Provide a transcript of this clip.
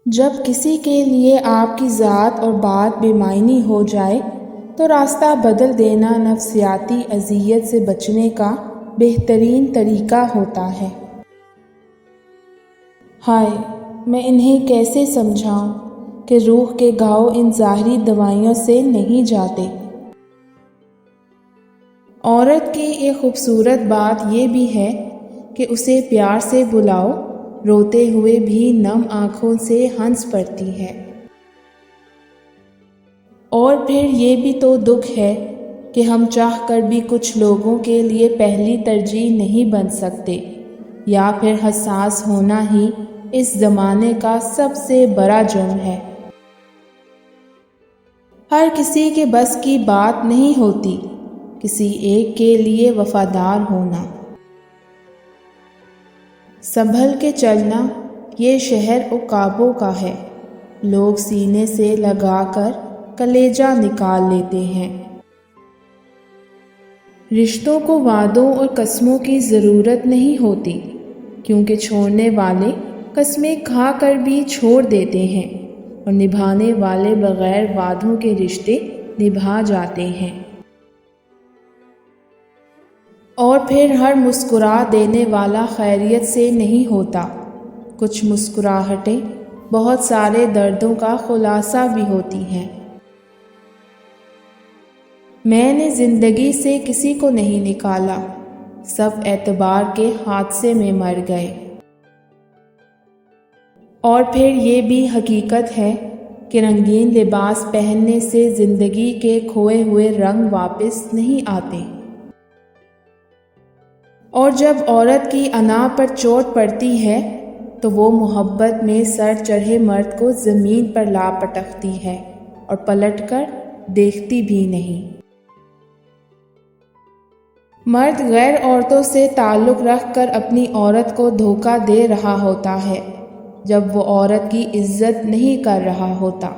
جب کسی کے لیے آپ کی ذات اور بات بے معنی ہو جائے تو راستہ بدل دینا نفسیاتی اذیت سے بچنے کا بہترین طریقہ ہوتا ہے۔ ہائے، میں انہیں کیسے سمجھاؤں کہ روح کے گھاؤ ان ظاہری دوائیوں سے نہیں جاتے۔ عورت کی ایک خوبصورت بات یہ بھی ہے کہ اسے پیار سے بلاؤ، روتے ہوئے بھی نم آنکھوں سے ہنس پڑتی ہے۔ اور پھر یہ بھی تو دکھ ہے کہ ہم چاہ کر بھی کچھ لوگوں کے لیے پہلی ترجیح نہیں بن سکتے، یا پھر حساس ہونا ہی اس زمانے کا سب سے بڑا جرم ہے۔ ہر کسی کے بس کی بات نہیں ہوتی کسی ایک کے لیے وفادار ہونا۔ سنبھل کے چلنا یہ شہر عقابوں کا ہے، لوگ سینے سے لگا کر کلیجہ نکال لیتے ہیں۔ رشتوں کو وعدوں اور قسموں کی ضرورت نہیں ہوتی، کیونکہ چھوڑنے والے قسمیں کھا کر بھی چھوڑ دیتے ہیں اور نبھانے والے بغیر وعدوں کے رشتے نبھا جاتے ہیں۔ اور پھر ہر مسکرا دینے والا خیریت سے نہیں ہوتا، کچھ مسکراہٹیں بہت سارے دردوں کا خلاصہ بھی ہوتی ہیں۔ میں نے زندگی سے کسی کو نہیں نکالا، سب اعتبار کے حادثے میں مر گئے۔ اور پھر یہ بھی حقیقت ہے کہ رنگین لباس پہننے سے زندگی کے کھوئے ہوئے رنگ واپس نہیں آتے۔ اور جب عورت کی انا پر چوٹ پڑتی ہے تو وہ محبت میں سر چڑھے مرد کو زمین پر لا پٹکتی ہے اور پلٹ کر دیکھتی بھی نہیں۔ مرد غیر عورتوں سے تعلق رکھ کر اپنی عورت کو دھوکہ دے رہا ہوتا ہے جب وہ عورت کی عزت نہیں کر رہا ہوتا۔